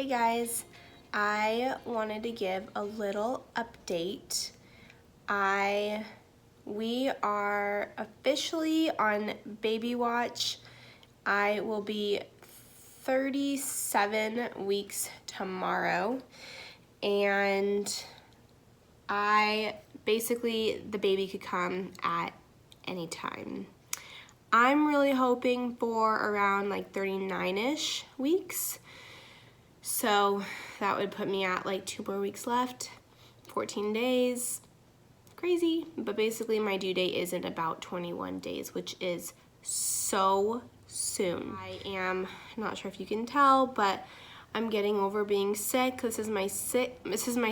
Hey guys, I wanted to give a little update. We are officially on baby watch. I will be 37 weeks tomorrow, and the baby could come at any time. I'm really hoping for around like 39-ish weeks. So that would put me at like 2 more weeks left, 14 days, crazy. But basically my due date is in about 21 days, which is so soon. I am not sure if you can tell, but I'm getting over being sick. This is my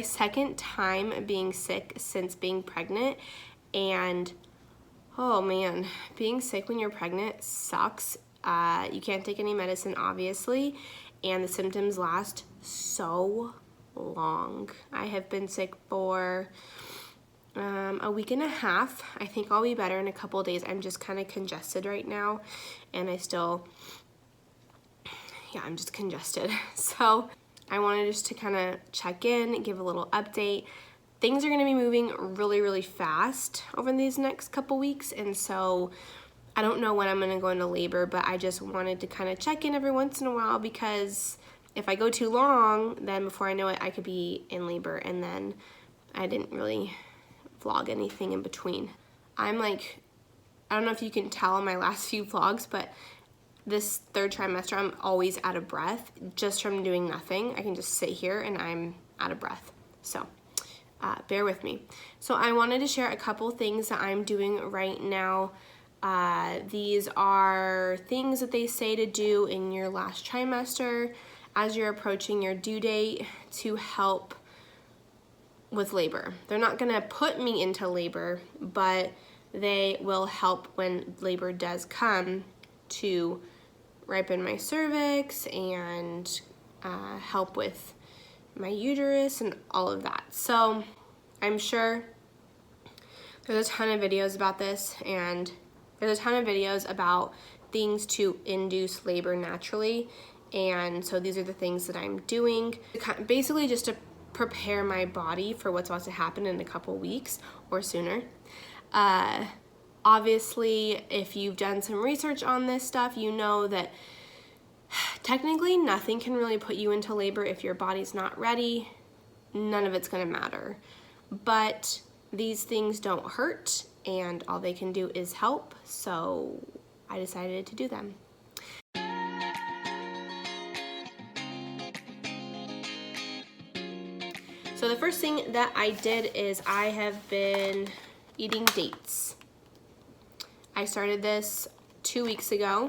second time being sick since being pregnant, and oh man, being sick when you're pregnant sucks. You can't take any medicine, obviously, and the symptoms last so long. I have been sick for a week and a half. I think I'll be better in a couple of days. I'm just kind of congested right now, and I'm just congested. So I wanted just to kind of check in, give a little update. Things are going to be moving really, really fast over these next couple weeks, and so I don't know when I'm going to go into labor, but I just wanted to kind of check in every once in a while, because if I go too long, then before I know it, I could be in labor, and then I didn't really vlog anything in between. I don't know if you can tell in my last few vlogs, but this third trimester, I'm always out of breath just from doing nothing. I can just sit here and I'm out of breath. So bear with me. So I wanted to share a couple things that I'm doing right now. These are things that they say to do in your last trimester as you're approaching your due date to help with labor. They're not gonna put me into labor, but they will help when labor does come to ripen my cervix and help with my uterus and all of that. So I'm sure there's a ton of videos about this, and there's a ton of videos about things to induce labor naturally, and so these are the things that I'm doing, basically just to prepare my body for what's about to happen in a couple weeks or sooner. Obviously, if you've done some research on this stuff, you know that technically nothing can really put you into labor if your body's not ready. None of it's gonna matter. But these things don't hurt, and all they can do is help, so I decided to do them. So the first thing that I did is I have been eating dates. I started this 2 weeks ago,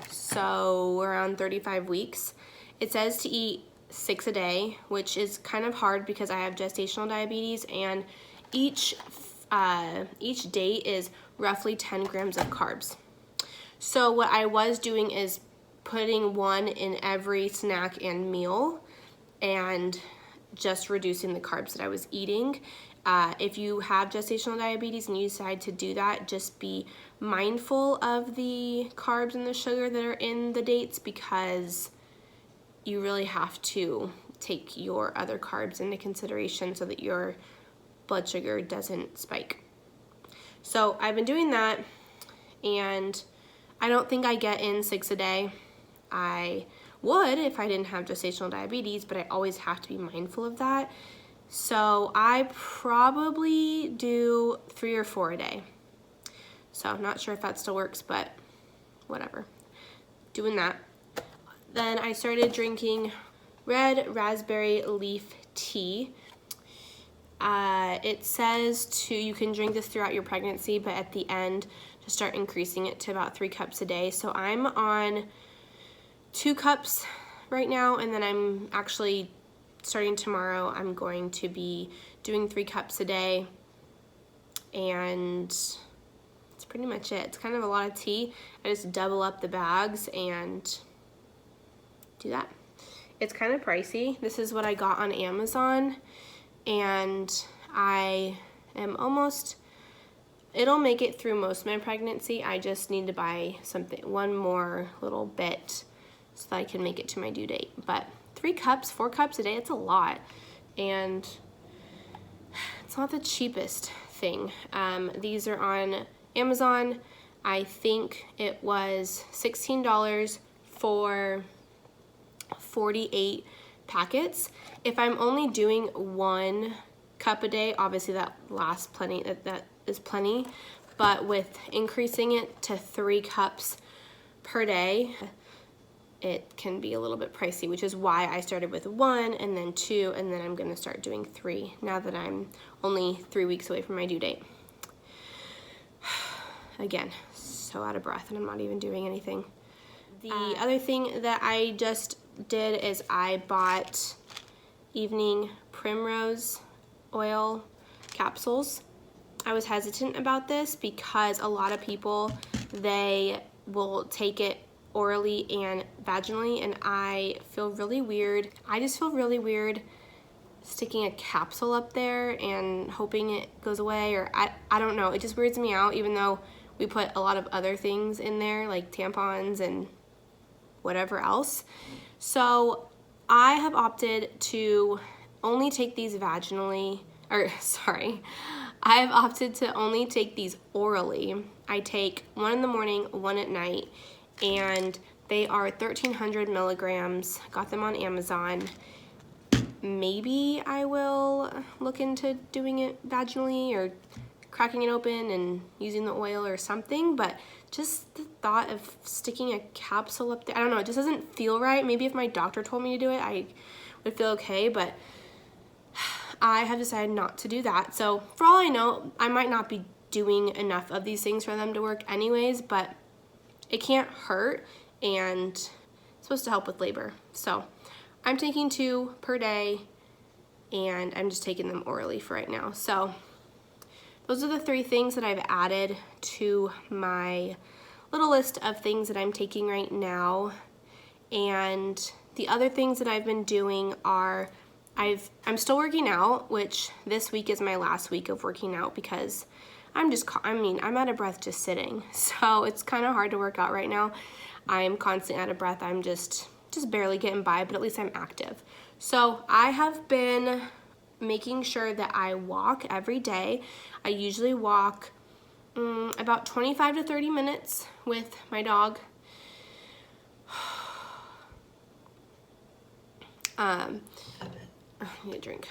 so around 35 weeks. It says to eat 6 a day, which is kind of hard because I have gestational diabetes, and each date is roughly 10 grams of carbs. So what I was doing is putting one in every snack and meal and just reducing the carbs that I was eating. If you have gestational diabetes and you decide to do that, just be mindful of the carbs and the sugar that are in the dates, because you really have to take your other carbs into consideration so that your blood sugar doesn't spike. So I've been doing that, and I don't think I get in 6 a day. I would if I didn't have gestational diabetes, but I always have to be mindful of that. So I probably do 3 or 4 a day. So I'm not sure if that still works, but whatever. Doing that. Then I started drinking red raspberry leaf tea. It says you can drink this throughout your pregnancy, but at the end, just start increasing it to about 3 cups a day. So I'm on 2 cups right now, and then I'm actually starting tomorrow, I'm going to be doing 3 cups a day, and that's pretty much it. It's kind of a lot of tea. I just double up the bags and do that. It's kind of pricey. This is what I got on Amazon, and it'll make it through most of my pregnancy. I just need to buy one more little bit so that I can make it to my due date. But 3 cups, 4 cups a day, it's a lot. And it's not the cheapest thing. These are on Amazon. I think it was $16 for 48 packets. If I'm only doing 1 cup a day, obviously that lasts plenty, that is plenty. But with increasing it to 3 cups per day, it can be a little bit pricey, which is why I started with 1 and then 2, and then I'm gonna start doing 3 now that I'm only 3 weeks away from my due date. Again, so out of breath and I'm not even doing anything. The other thing that I just did is I bought evening Primrose Oil capsules. I was hesitant about this because a lot of people, they will take it orally and vaginally, and I feel really weird. I just feel really weird sticking a capsule up there and hoping it goes away, or I don't know. It just weirds me out, even though we put a lot of other things in there like tampons and whatever else. So I have opted to only take these vaginally, or sorry, I have opted to only take these orally. I take 1 in the morning, 1 at night, and they are 1,300 milligrams. Got them on Amazon. Maybe I will look into doing it vaginally or cracking it open and using the oil or something, but just the thought of sticking a capsule up there, I don't know, it just doesn't feel right. Maybe if my doctor told me to do it, I would feel okay, but I have decided not to do that. So for all I know, I might not be doing enough of these things for them to work anyways, but it can't hurt and it's supposed to help with labor. So I'm taking 2 per day and I'm just taking them orally for right now. So those are the 3 things that I've added to my little list of things that I'm taking right now. And the other things that I've been doing are I'm still working out, which this week is my last week of working out because I'm out of breath just sitting. So it's kind of hard to work out right now. I'm constantly out of breath. I'm just barely getting by, but at least I'm active. So I have been making sure that I walk every day. I usually walk about 25 to 30 minutes with my dog. I need a drink.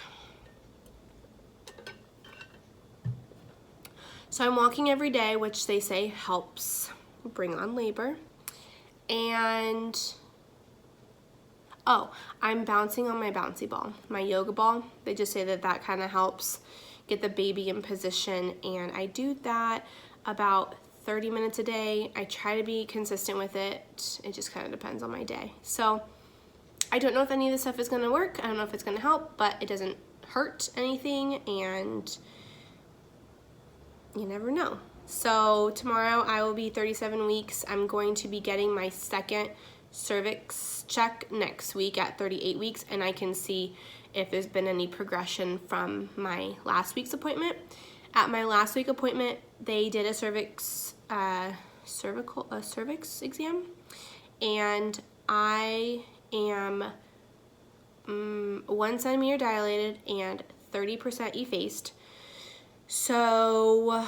So I'm walking every day, which they say helps bring on labor. And oh, I'm bouncing on my bouncy ball, my yoga ball. They just say that that kind of helps get the baby in position, and I do that about 30 minutes a day. I try to be consistent with it. It just kind of depends on my day. So I don't know if any of this stuff is gonna work. I don't know if it's gonna help, but it doesn't hurt anything, and you never know. So tomorrow I will be 37 weeks. I'm going to be getting my second cervix check next week at 38 weeks, and I can see if there's been any progression from my last week's appointment. At my last week appointment, they did a cervix exam, and I am 1 centimeter dilated and 30% effaced. So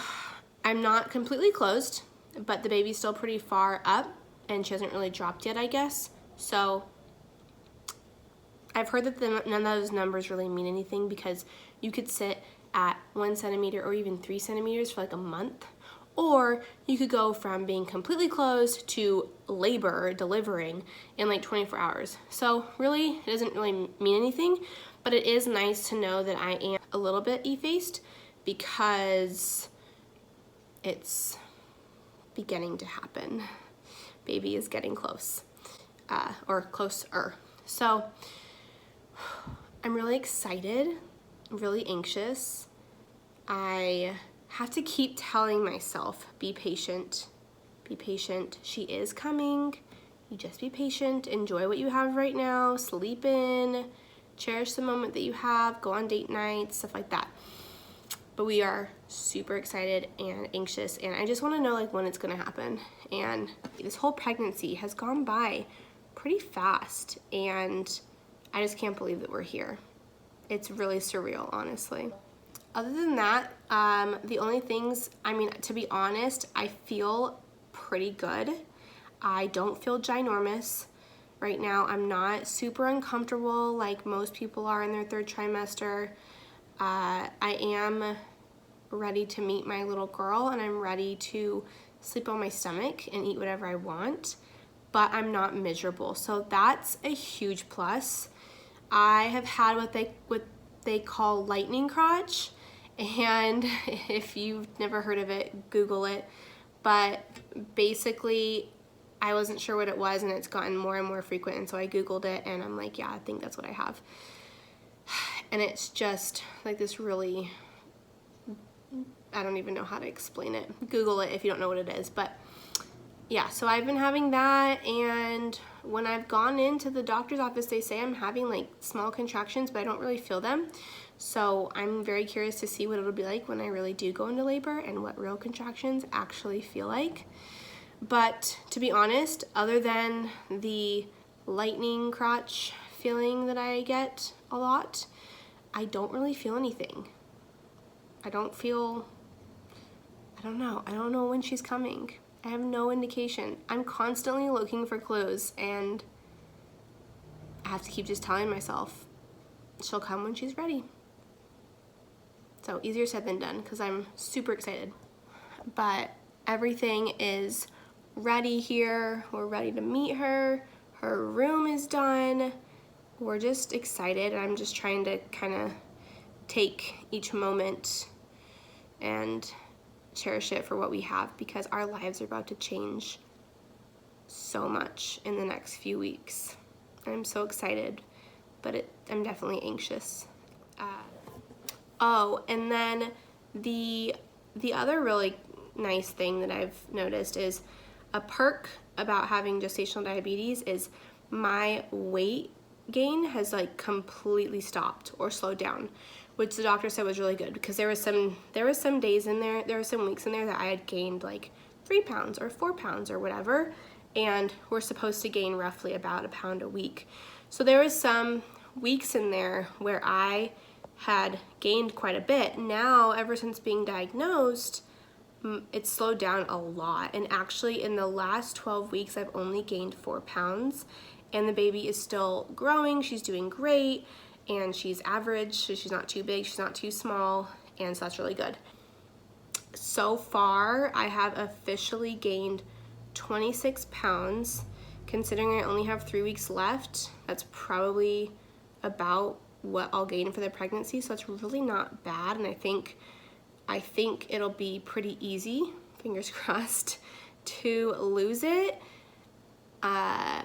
I'm not completely closed, but the baby's still pretty far up and she hasn't really dropped yet, I guess. So I've heard that none of those numbers really mean anything because you could sit at 1 centimeter or even 3 centimeters for like a month, or you could go from being completely closed to labor, delivering in like 24 hours. So really, it doesn't really mean anything, but it is nice to know that I am a little bit effaced because it's beginning to happen. Baby is getting close, or closer. So I'm really excited, I'm really anxious. I have to keep telling myself, be patient, she is coming, you just be patient, enjoy what you have right now, sleep in, cherish the moment that you have, go on date nights, stuff like that. But we are super excited and anxious, and I just want to know like when it's gonna happen. And this whole pregnancy has gone by pretty fast, and I just can't believe that we're here. It's really surreal, honestly. Other than that, the only things, I mean, to be honest, I feel pretty good. I don't feel ginormous right now. I'm not super uncomfortable like most people are in their third trimester. I am ready to meet my little girl, and I'm ready to sleep on my stomach and eat whatever I want, but I'm not miserable. So that's a huge plus. I have had what they call lightning crotch, and if you've never heard of it, Google it. But basically, I wasn't sure what it was, and it's gotten more and more frequent, and so I Googled it, and I'm like, yeah, I think that's what I have. And it's just like this really, I don't even know how to explain it. Google it if you don't know what it is. But yeah, so I've been having that, and when I've gone into the doctor's office, they say I'm having like small contractions, but I don't really feel them. So I'm very curious to see what it'll be like when I really do go into labor and what real contractions actually feel like. But to be honest, other than the lightning crotch feeling that I get a lot, I don't really feel anything. I don't know when she's coming. I have no indication. I'm constantly looking for clues, and I have to keep just telling myself she'll come when she's ready. So easier said than done, because I'm super excited. But everything is ready here. We're ready to meet her. Her room is done. We're just excited. I'm just trying to kind of take each moment and cherish it for what we have, because our lives are about to change so much in the next few weeks. I'm so excited, but I'm definitely anxious. Oh, and then the other really nice thing that I've noticed is a perk about having gestational diabetes is my weight gain has like completely stopped or slowed down, which the doctor said was really good, because there was some days in there, there were some weeks in there that I had gained like 3 pounds or 4 pounds or whatever, and we're supposed to gain roughly about a pound a week. So there was some weeks in there where I had gained quite a bit. Now, ever since being diagnosed, it's slowed down a lot, and actually in the last 12 weeks I've only gained 4 pounds, and the baby is still growing. She's doing great, and she's average, so she's not too big, she's not too small, and so that's really good. So far, I have officially gained 26 pounds. Considering I only have 3 weeks left, that's probably about what I'll gain for the pregnancy, so it's really not bad, and I think it'll be pretty easy, fingers crossed, to lose it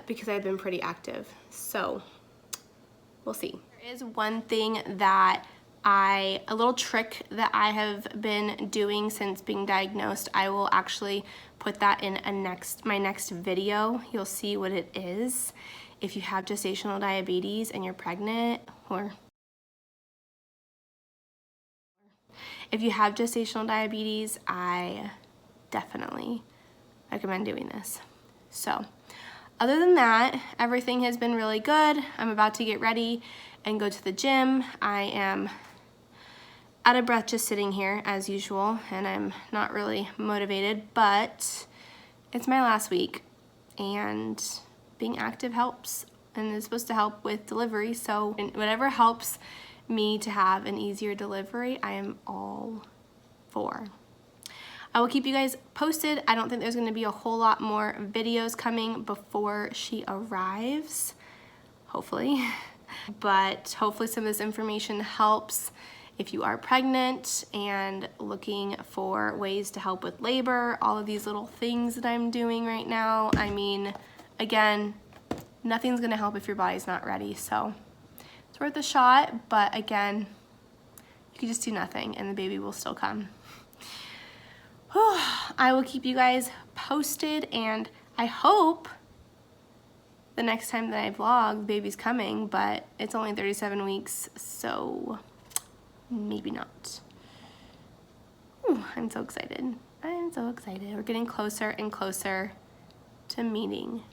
because I've been pretty active. So we'll see. There is one thing that a little trick that I have been doing since being diagnosed. I will actually put that in my next video. You'll see what it is. If you have gestational diabetes and you're pregnant, or if you have gestational diabetes, I definitely recommend doing this. So other than that, everything has been really good. I'm about to get ready and go to the gym. I am out of breath just sitting here as usual, and I'm not really motivated, but it's my last week, and being active helps, and it's supposed to help with delivery, so whatever helps me to have an easier delivery, I am all for. I will keep you guys posted. I don't think there's gonna be a whole lot more videos coming before she arrives, hopefully. But hopefully some of this information helps if you are pregnant and looking for ways to help with labor, all of these little things that I'm doing right now. I mean, again, nothing's gonna help if your body's not ready, so it's worth a shot, but again, you can just do nothing and the baby will still come. I will keep you guys posted, and I hope the next time that I vlog, the baby's coming, but it's only 37 weeks, so maybe not. I'm so excited. I'm so excited. We're getting closer and closer to meeting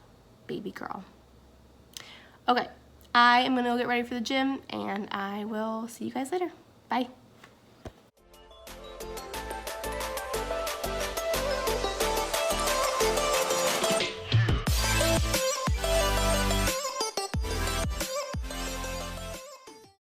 baby girl. Okay, I am gonna go get ready for the gym, and I will see you guys later. Bye.